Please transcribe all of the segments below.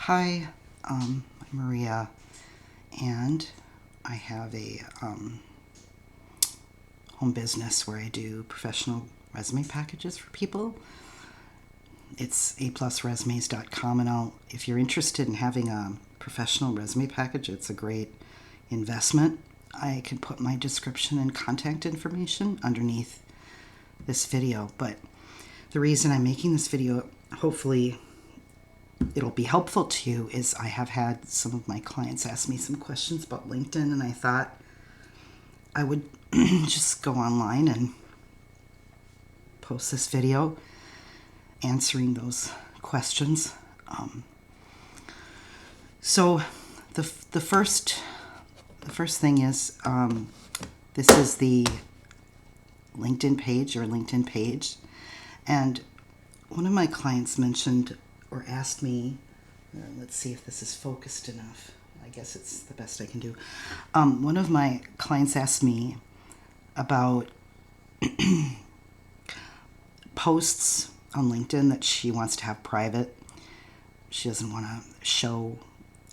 Hi, I'm Maria, and I have a home business where I do professional resume packages for people. It's aplusresumes.com, and if you're interested in having a professional resume package, it's a great investment. I can put my description and contact information underneath this video, but the reason I'm making this video, hopefully it'll be helpful to you, is I have had some of my clients ask me some questions about LinkedIn, and I thought I would just go online and post this video answering those questions. So the first thing is this is the LinkedIn page, and one of my clients mentioned or asked me, let's see if this is focused enough. I guess it's the best I can do. One of my clients asked me about posts on LinkedIn that she wants to have private. She doesn't want to show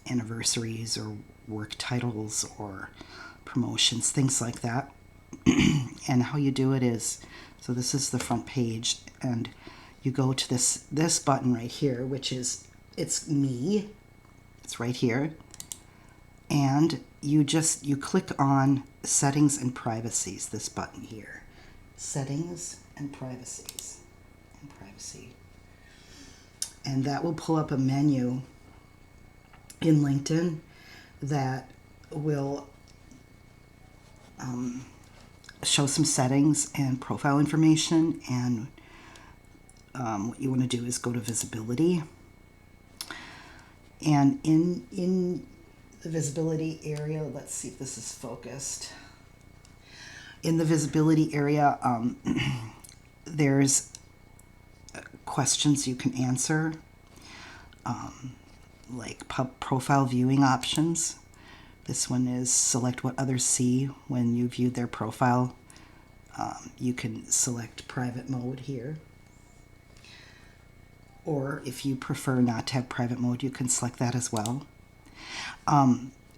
anniversaries or work titles or promotions, things like that. And how you do it is, so this is the front page, and you go to this button right here, which is, it's me. It's right here. And you click on settings and privacies, this button here. Settings and privacies. Privacy. And that will pull up a menu in LinkedIn that will show some settings and profile information. And what you want to do is go to visibility. And in the visibility area, let's see if this is focused. In the visibility area, there's questions you can answer, like profile viewing options. This one is select what others see when you viewed their profile. You can select private mode here. Or if you prefer not to have private mode, you can select that as well.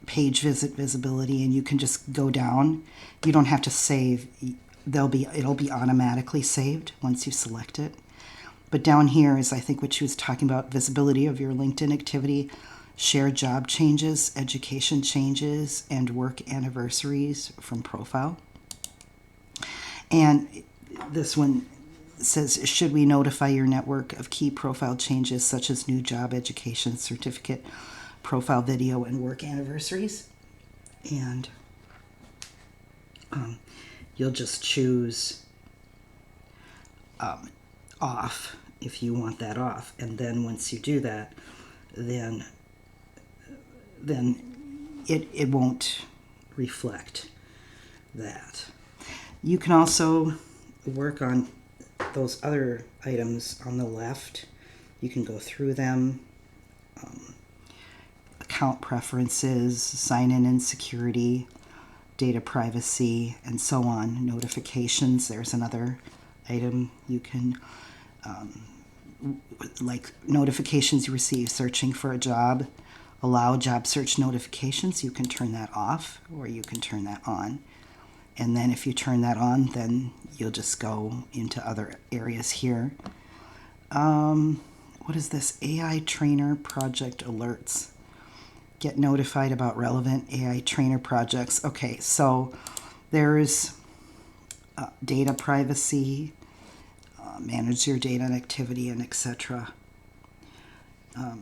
Page visit visibility, and you can just go down. You don't have to save. It'll be automatically saved once you select it. But down here is, I think, what she was talking about, visibility of your LinkedIn activity, share job changes, education changes, and work anniversaries from profile. And this one says, should we notify your network of key profile changes such as new job, education, certificate, profile video, and work anniversaries? And you'll just choose off if you want that off. And then once you do that, then it won't reflect that. You can also work on those other items on the left. You can go through them. Account preferences, sign-in and security, data privacy, and so on. Notifications, there's another item you can, like notifications you receive searching for a job. Allow job search notifications. You can turn that off or you can turn that on. And then if you turn that on, then you'll just go into other areas here. What is this? AI Trainer Project Alerts. Get notified about relevant AI Trainer projects. Okay, so there's data privacy, manage your data and activity, and etc.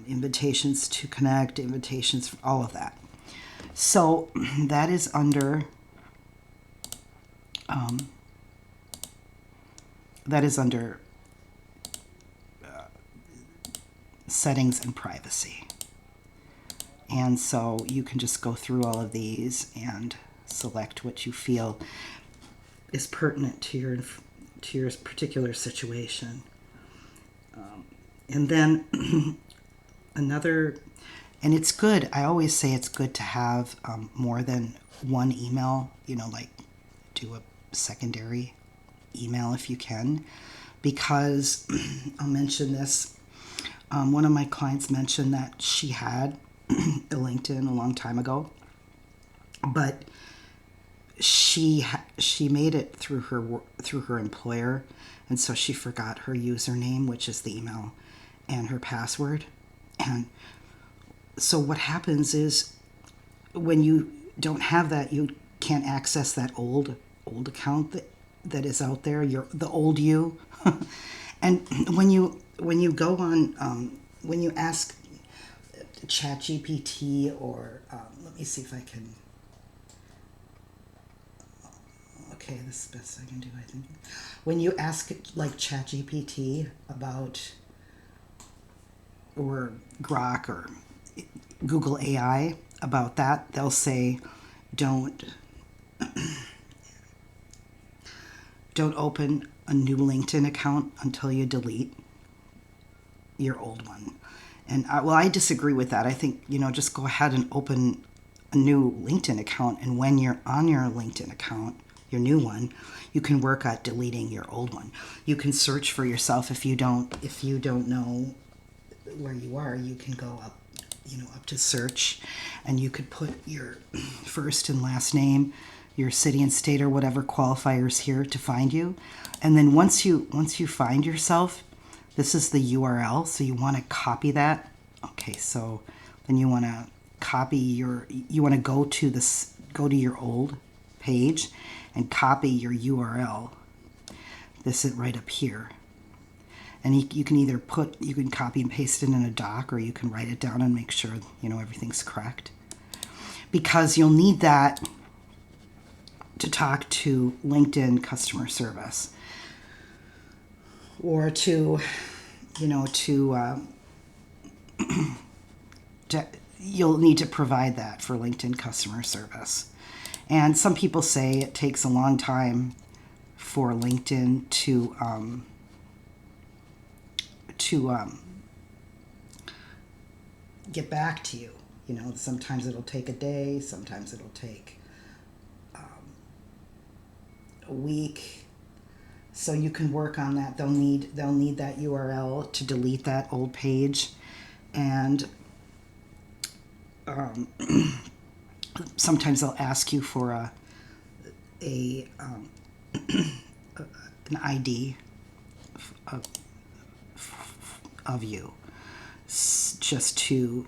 Invitations to connect, invitations, all of that. So that is under settings and privacy. And so you can just go through all of these and select what you feel is pertinent to your particular situation. And then and it's good, I always say it's good to have more than one email, like do a secondary email if you can, because I'll mention this. One of my clients mentioned that she had a LinkedIn a long time ago, but she made it through her employer, and so she forgot her username, which is the email, and her password. And so what happens is when you don't have that, you can't access that old account that is out there, the old you. And when you go on, when you ask ChatGPT, or let me see if I can. Okay, this is the best I can do, I think. When you ask like ChatGPT about, or Grok or Google AI about that, they'll say, don't open a new LinkedIn account until you delete your old one. And I disagree with that. I think, just go ahead and open a new LinkedIn account, and when you're on your LinkedIn account, your new one, you can work at deleting your old one. You can search for yourself. If you don't know where you are, you can go up to search, and you could put your first and last name, your city and state, or whatever qualifiers here to find you. And then once you find yourself, this is the URL, so you want to copy that. Okay, so then you want to go to your old page and copy your URL. This is right up here. And you can copy and paste it in a doc, or you can write it down and make sure everything's correct. Because you'll need that to talk to LinkedIn customer service, or to you'll need to provide that for LinkedIn customer service. And some people say it takes a long time for LinkedIn to get back to you. Sometimes it'll take a day, sometimes it'll take a week. So you can work on that. They'll need that URL to delete that old page, and sometimes they'll ask you for an ID of you, just to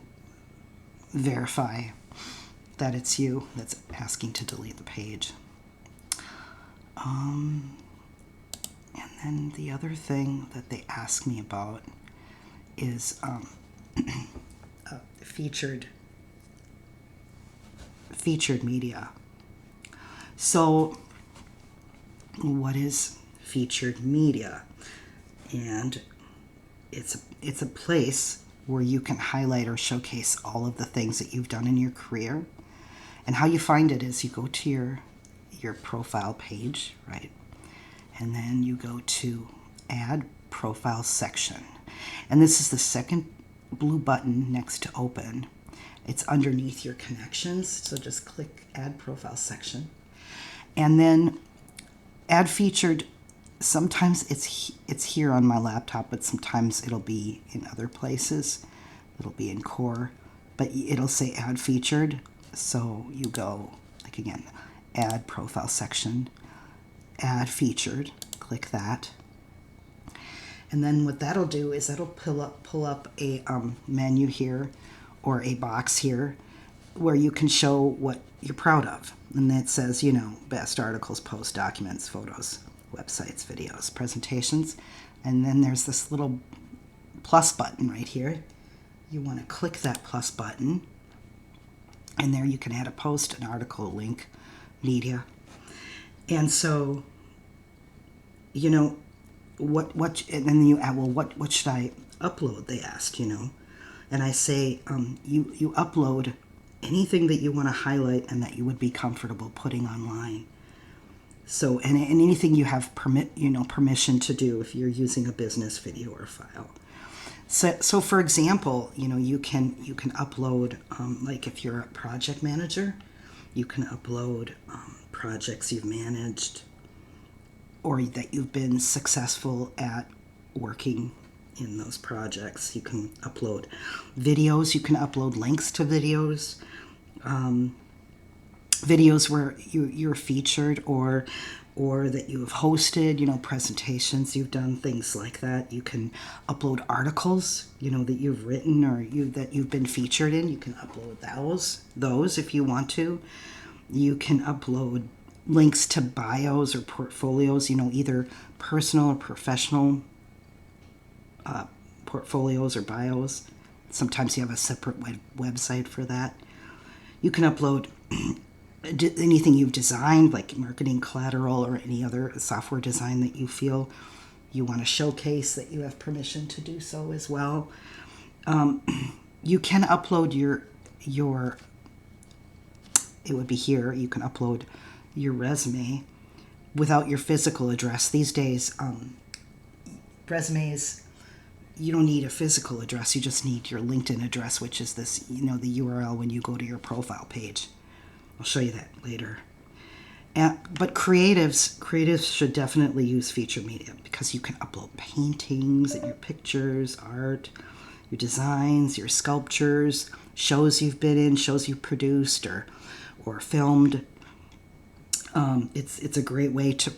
verify that it's you that's asking to delete the page. And then the other thing that they ask me about is featured media. So what is featured media? And it's a place where you can highlight or showcase all of the things that you've done in your career. And how you find it is you go to your profile page, right? And then you go to Add Profile Section. And this is the second blue button next to Open. It's underneath your connections, so just click Add Profile Section. And then Add Featured. Sometimes it's here on my laptop, but sometimes it'll be in other places. It'll be in Core, but it'll say Add Featured. So you go, like again, Add Profile Section, Add Featured, click that. And then what that'll do is that'll pull up a menu here, or a box here, where you can show what you're proud of. And it says, best articles, posts, documents, photos, websites, videos, presentations. And then there's this little plus button right here. You want to click that plus button, and there you can add a post, an article, a link, media. And so, what, and then you add, well, what should I upload? They asked, and I say, you upload anything that you want to highlight and that you would be comfortable putting online. So, and anything you have permission to do if you're using a business video or file. So for example, you can upload, like if you're a project manager, you can upload projects you've managed, or that you've been successful at working in those projects. You can upload videos. You can upload links to videos. Videos where you're featured, or that you have hosted, presentations you've done, things like that. You can upload articles, that you've written or that you've been featured in. You can upload those if you want to. You can upload links to bios or portfolios, either personal or professional portfolios or bios. Sometimes you have a separate website for that. You can upload anything you've designed, like marketing collateral or any other software design that you feel you want to showcase, that you have permission to do so as well. You can upload your it would be here, you can upload your resume without your physical address. These days, resumes, you don't need a physical address, you just need your LinkedIn address, which is this, the URL when you go to your profile page. I'll show you that later. But creatives should definitely use featured media, because you can upload paintings and your pictures, art, your designs, your sculptures, shows you've been in, shows you've produced or filmed. It's a great way to,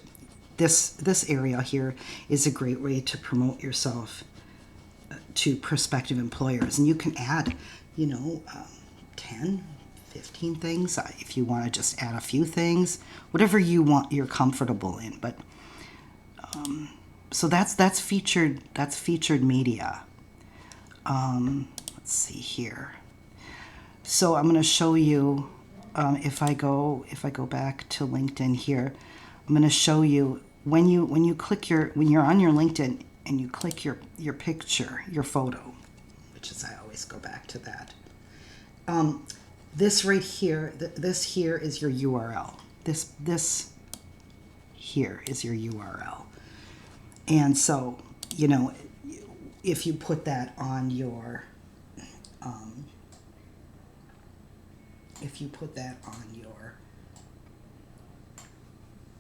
this area here is a great way to promote yourself to prospective employers. And you can add, 10, 15 things if you want to just add a few things, whatever you're comfortable in. But so that's featured media. Let's see here. So I'm going to show you, if I go back to LinkedIn here, I'm going to show you when you're on your LinkedIn and you click your picture, your photo, which is, I always go back to that. This right here, this here is your URL. This here is your URL. And so, if you put that on your,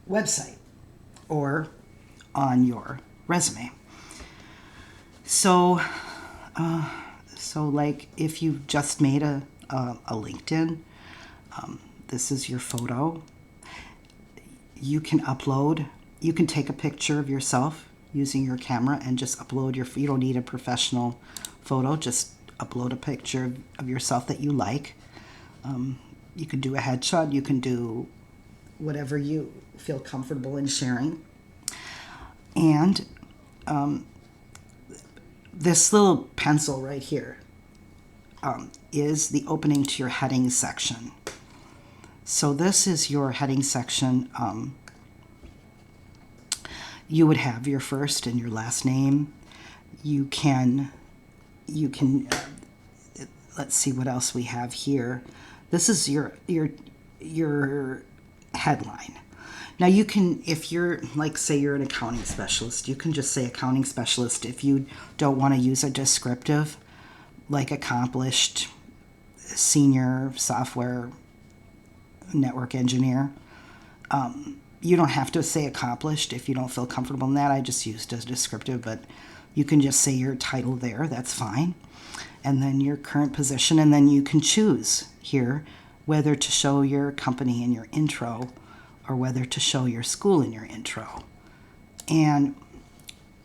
website or on your resume. So like if you've just made a LinkedIn, this is your photo. You can take a picture of yourself using your camera and just upload you don't need a professional photo, just upload a picture of yourself that you like. You can do a headshot, you can do whatever you feel comfortable in sharing. And this little pencil right here is the opening to your heading section. So this is your heading section. You would have your first and your last name. You can let's see what else we have here. This is your headline. Now you can, if you're, like, say you're an accounting specialist, you can just say accounting specialist. If you don't want to use a descriptive, like accomplished senior software network engineer, you don't have to say accomplished if you don't feel comfortable in that. I just used as descriptive, but you can just say your title there, that's fine. And then your current position, and then you can choose here whether to show your company in your intro or whether to show your school in your intro. And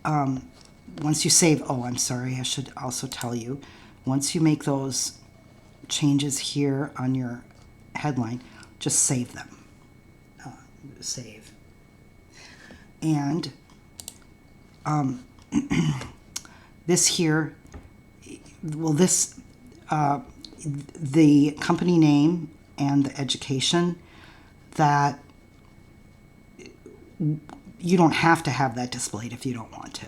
once you save, I'm sorry, I should also tell you, once you make those changes here on your headline, just save them. Save. And this here, the company name and the education, that you don't have to have that displayed if you don't want to.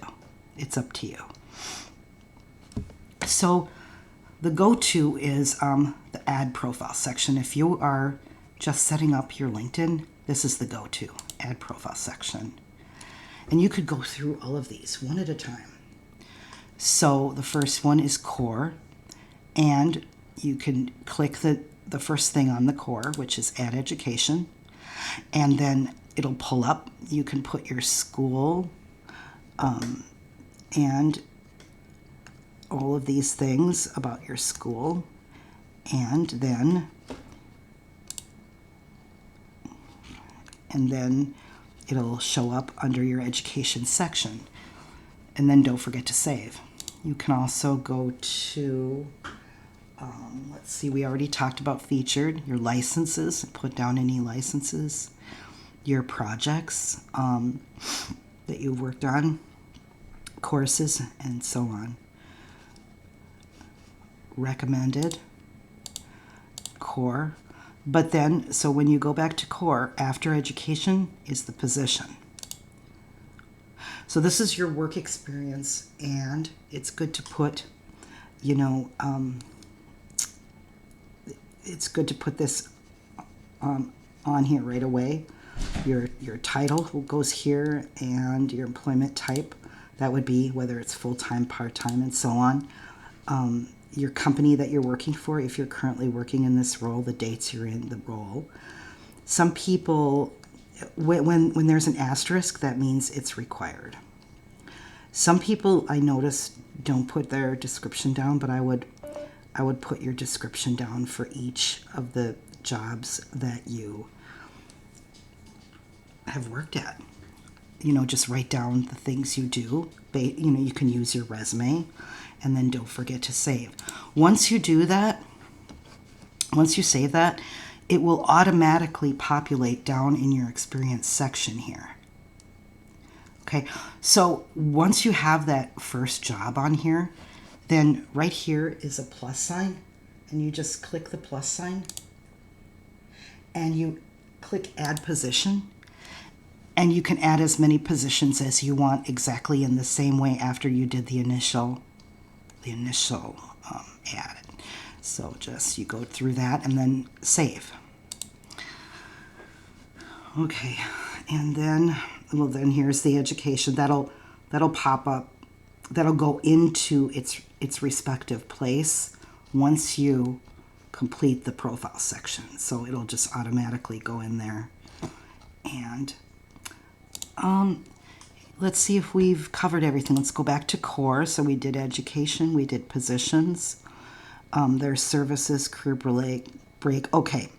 It's up to you. So the go-to is the add profile section. If you are just setting up your LinkedIn, this is the go-to, add profile section. And you could go through all of these one at a time. So the first one is core, and you can click the first thing on the core, which is add education, and then it'll pull up. You can put your school and all of these things about your school, and then it'll show up under your education section. And then don't forget to save. You can also go to, let's see, we already talked about featured, your licenses, put down any licenses, your projects that you've worked on, courses, and so on. Recommended, core. But then, so when you go back to core, after education is the position. So this is your work experience, and it's good to put, it's good to put this on here right away. Your title goes here, and your employment type, that would be whether it's full-time, part-time, and so on. Your company that you're working for, if you're currently working in this role, the dates you're in the role. Some people, when there's an asterisk, that means it's required. Some people, I notice, don't put their description down, but I would put your description down for each of the jobs that you have worked at. Just write down the things you do. You can use your resume, and then don't forget to save. Once you do that, once you save that, it will automatically populate down in your experience section here. Okay, so once you have that first job on here, then right here is a plus sign, and you just click the plus sign, and you click add position, and you can add as many positions as you want exactly in the same way after you did the initial add. So just you go through that and then save. Okay, and then here's the education. That'll pop up. That'll go into its respective place once you complete the profile section. So it'll just automatically go in there. And let's see if we've covered everything. Let's go back to core. So we did education, we did positions, there's services, career break. Okay,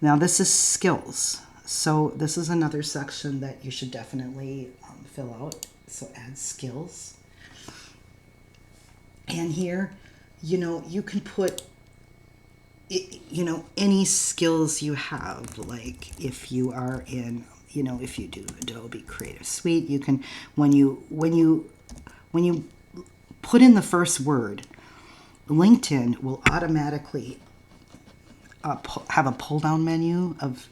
now this is skills. So this is another section that you should definitely fill out. So add skills. And here, you can put, any skills you have. Like if you are in, if you do Adobe Creative Suite, you can, when you put in the first word, LinkedIn will automatically have a pull-down menu of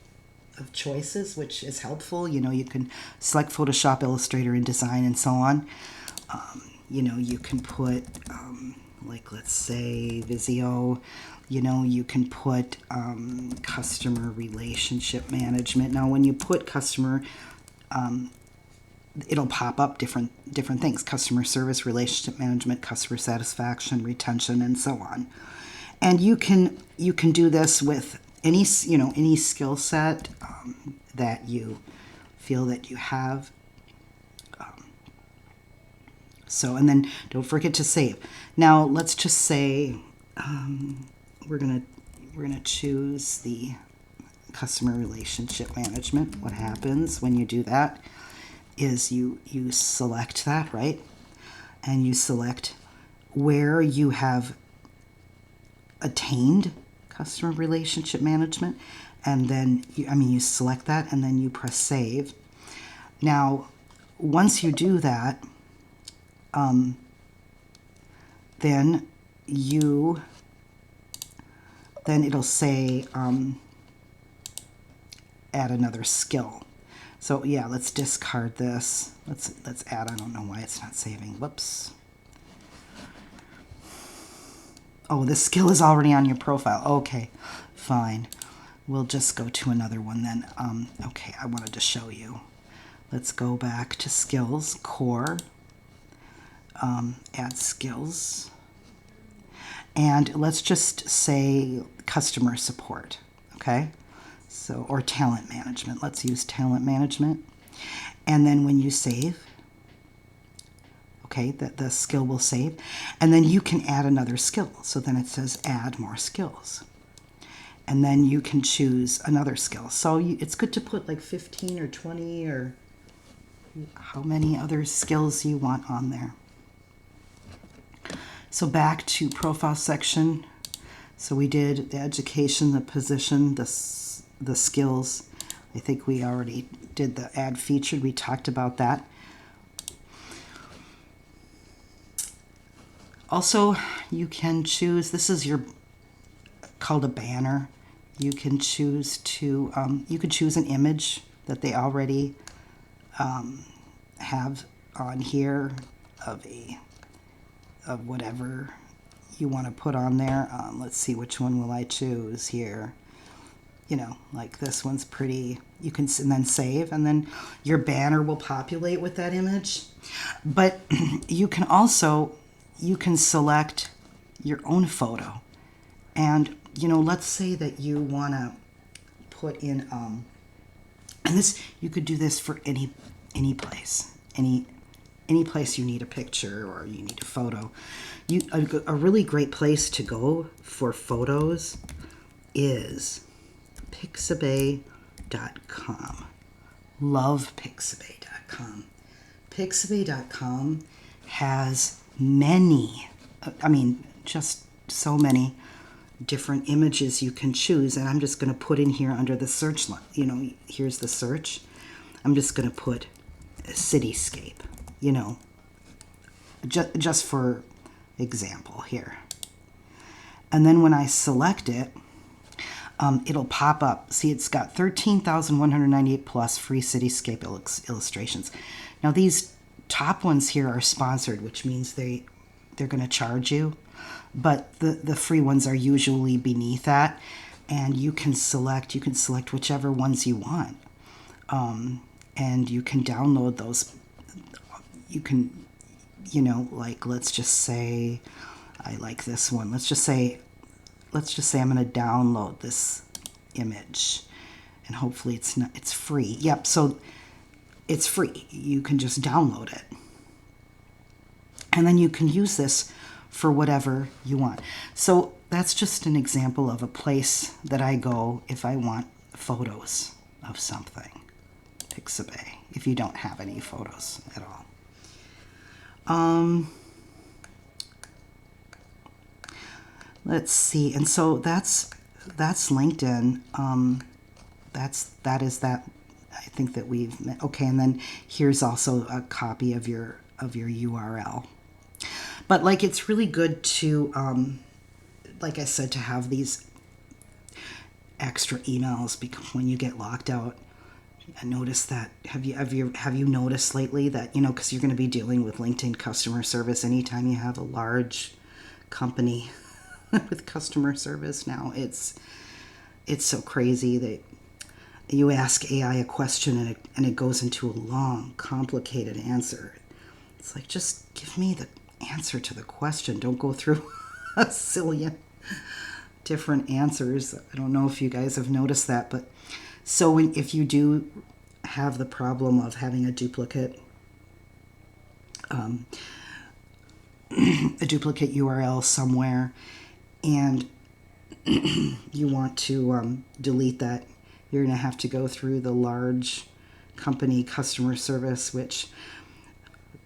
choices, which is helpful. You can select Photoshop, Illustrator, InDesign, and so on. You can put, like, let's say Visio. You can put customer relationship management. Now, when you put customer, it'll pop up different things: customer service, relationship management, customer satisfaction, retention, and so on. And you can do this with any skill set that you feel that you have. And then don't forget to save. Now let's just say we're gonna choose the customer relationship management. What happens when you do that is you select that, right? And you select where you have attained customer relationship management, and then you select that, and then you press save. Now, once you do that, then it'll say add another skill. So yeah, let's discard this. Let's add. I don't know why it's not saving. Whoops. Oh, this skill is already on your profile. Okay, fine. We'll just go to another one then. Okay, I wanted to show you. Let's go back to skills, core, add skills. And let's just say customer support, okay? So, or talent management. Let's use talent management. And then when you save, okay, that the skill will save. And then you can add another skill. So then it says add more skills. And then you can choose another skill. So it's good to put like 15 or 20 or how many other skills you want on there. So back to profile section. So we did the education, the position, the skills. I think we already did the add featured. We talked about that. Also, you can choose, this is called a banner. You can choose to, you could choose an image that they already have on here of whatever you want to put on there. Let's see, which one will I choose here? You know, like this one's pretty. You can, and then save, and then your banner will populate with that image. But you can also, you can select your own photo. And, you know, let's say that you want to put in, and this, you could do this for any place, any place you need a picture or you need a photo. A really great place to go for photos is Pixabay.com. Love Pixabay.com. Pixabay.com has many, I mean, just so many different images you can choose. And I'm just going to put in here under the search line. You know, here's the search. I'm just going to put a cityscape, you know, just for example here. And then when I select it, it'll pop up. See, it's got 13,198 plus free cityscape illustrations. Now these top ones here are sponsored, which means they're going to charge you, but the free ones are usually beneath that, and you can select whichever ones you want, and you can download those. You can, you know, like, let's just say I like this one. Let's just say I'm going to download this image, and hopefully it's free. Yep, so it's free. You can just download it. And then you can use this for whatever you want. So that's just an example of a place that I go if I want photos of something. Pixabay, if you don't have any photos at all. Let's see, and so that's LinkedIn. That is that. I think that we've met. Okay, and then here's also a copy of your URL. But like, it's really good to, like I said, to have these extra emails, because when you get locked out, I noticed that. Have you noticed lately that, you know, because you're going to be dealing with LinkedIn customer service anytime you have a large company with customer service now. It's so crazy that you ask AI a question and it goes into a long, complicated answer. It's like, just give me the answer to the question. Don't go through a zillion different answers. I don't know if you guys have noticed that, but so if you do have the problem of having a duplicate URL somewhere, and you want to delete that, you're going to have to go through the large company customer service, which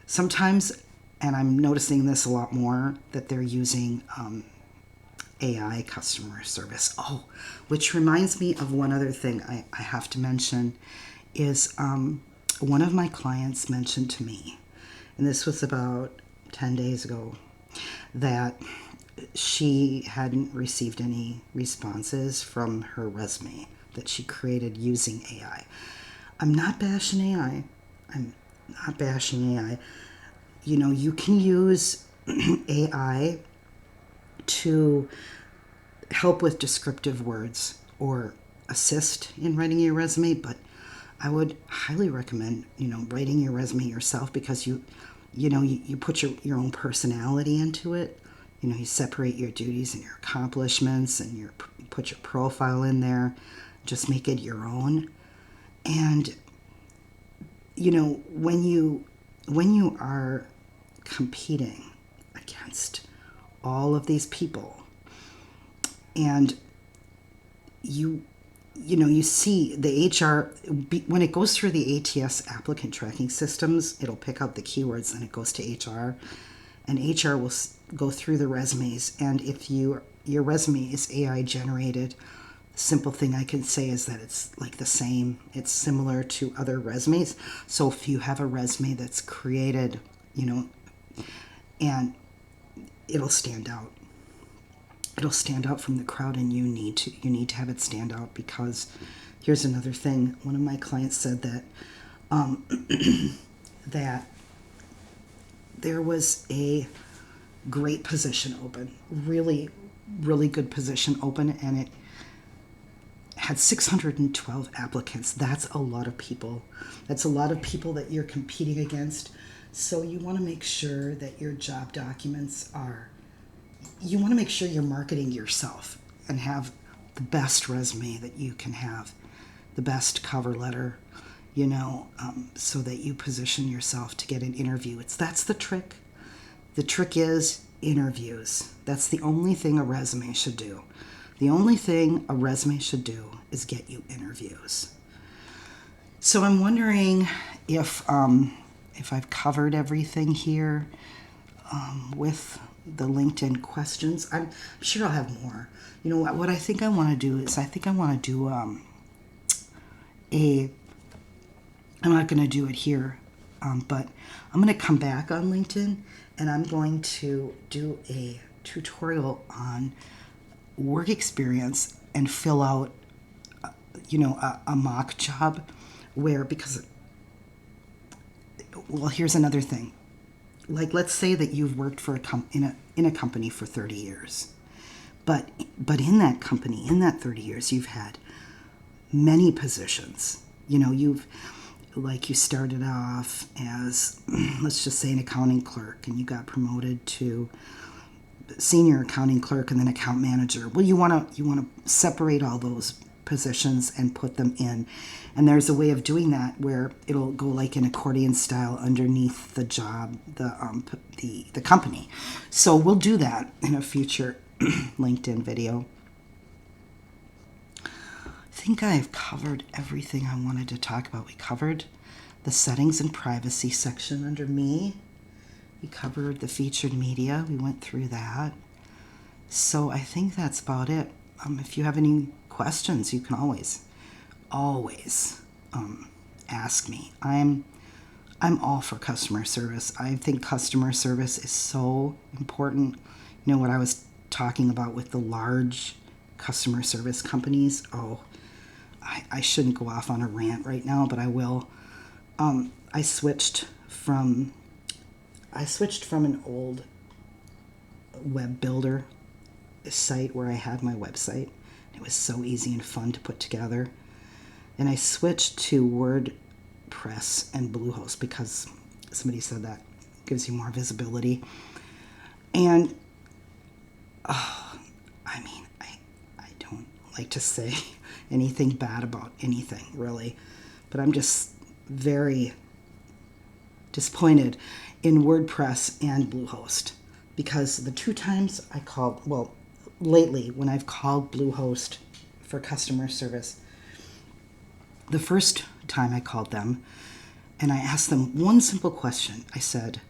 sometimes, and I'm noticing this a lot more, that they're using AI customer service. Oh, which reminds me of one other thing I have to mention is one of my clients mentioned to me, and this was about 10 days ago, that she hadn't received any responses from her resume that she created using AI. I'm not bashing AI. You know, you can use AI to help with descriptive words or assist in writing your resume, but I would highly recommend, you know, writing your resume yourself, because you put your own personality into it. You know, you separate your duties and your accomplishments, and you put your profile in there. Just make it your own. And, you know, when you are competing against all of these people. And you see the HR, when it goes through the ATS applicant tracking systems, it'll pick out the keywords and it goes to HR. And HR will go through the resumes. And if your resume is AI generated, the simple thing I can say is that it's like the same. It's similar to other resumes. So if you have a resume that's created, and it'll stand out. It'll stand out from the crowd, and you need to have it stand out, because here's another thing. One of my clients said that that there was a great position open, really, really good position open, and it had 612 applicants. That's a lot of people. That's a lot of people that you're competing against. So you want to make sure that your job documents you want to make sure you're marketing yourself and have the best resume that you can have, the best cover letter, so that you position yourself to get an interview. That's the trick. The trick is interviews. That's the only thing a resume should do. The only thing a resume should do is get you interviews. So I'm wondering if I've covered everything here with the LinkedIn questions. I'm sure I'll have more. What I think I want to do is I'm not going to do it here, but I'm going to come back on LinkedIn and I'm going to do a tutorial on work experience and fill out, a mock job here's another thing. Like, let's say that you've worked for in a company for 30 years, but in that company, in that 30 years, you've had many positions. You started off as, let's just say, an accounting clerk, and you got promoted to senior accounting clerk and then account manager. Well, you want to separate all those positions and put them in. And there's a way of doing that where it'll go like an accordion style underneath the job, the company. So we'll do that in a future LinkedIn video. I think I've covered everything I wanted to talk about. We covered the settings and privacy section under me. We covered the featured media. We went through that. So I think that's about it. If you have any questions, you can always ask me. I'm all for customer service. I think customer service is so important. What I was talking about with the large customer service companies. I shouldn't go off on a rant right now, but I will. I switched from an old web builder site where I had my website. It was so easy and fun to put together. And I switched to WordPress and Bluehost because somebody said that gives you more visibility. And I don't like to say anything bad about anything, really. But I'm just very disappointed in WordPress and Bluehost, because the two times I called, lately when I've called Bluehost for customer service, the first time I called them and I asked them one simple question. I said,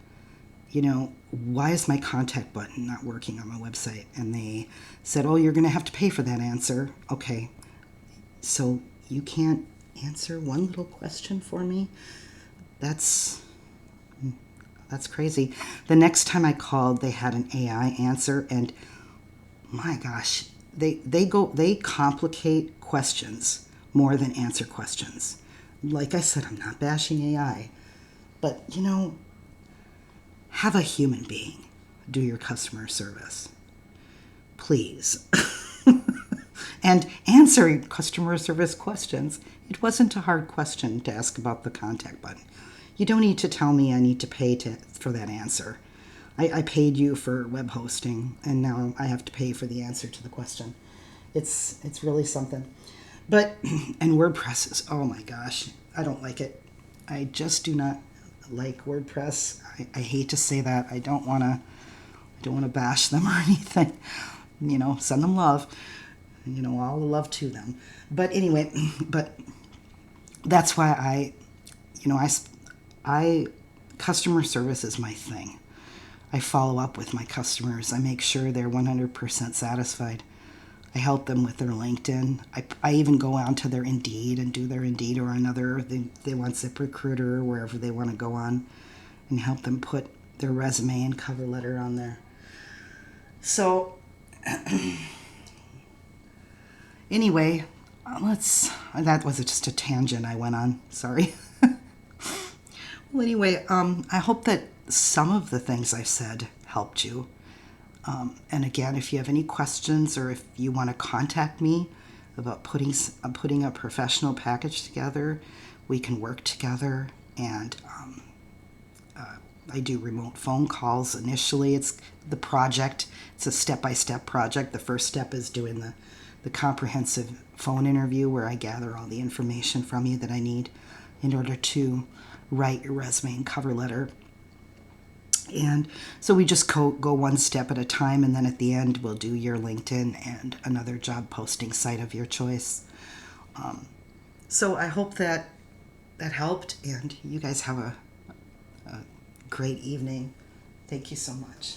why is my contact button not working on my website? And they said, you're going to have to pay for that answer. Okay, so you can't answer one little question for me? That's crazy. The next time I called, they had an AI answer, and my gosh, they complicate questions more than answer questions. Like I said, I'm not bashing AI, but have a human being do your customer service, please. And answer customer service questions. It wasn't a hard question to ask about the contact button. You don't need to tell me I need to pay for that answer. I paid you for web hosting, and now I have to pay for the answer to the question. It's really something. But, and WordPress is, oh my gosh, I don't like it. I just do not like WordPress. I hate to say that. I don't want to bash them or anything. Send them love. All the love to them. But anyway, but that's why I customer service is my thing. I follow up with my customers. I make sure they're 100% satisfied. I help them with their LinkedIn. I even go on to their Indeed and do their Indeed or another. They want ZipRecruiter or wherever they want to go on and help them put their resume and cover letter on there. So anyway, that was just a tangent I went on. Sorry. Well, anyway, I hope that some of the things I said helped you. And again, if you have any questions or if you want to contact me about putting a professional package together, we can work together. And I do remote phone calls. Initially, it's the project. It's a step-by-step project. The first step is doing the comprehensive phone interview where I gather all the information from you that I need in order to write your resume and cover letter. And so we just go one step at a time, and then at the end we'll do your LinkedIn and another job posting site of your choice. So I hope that helped, and you guys have a great evening. Thank you so much.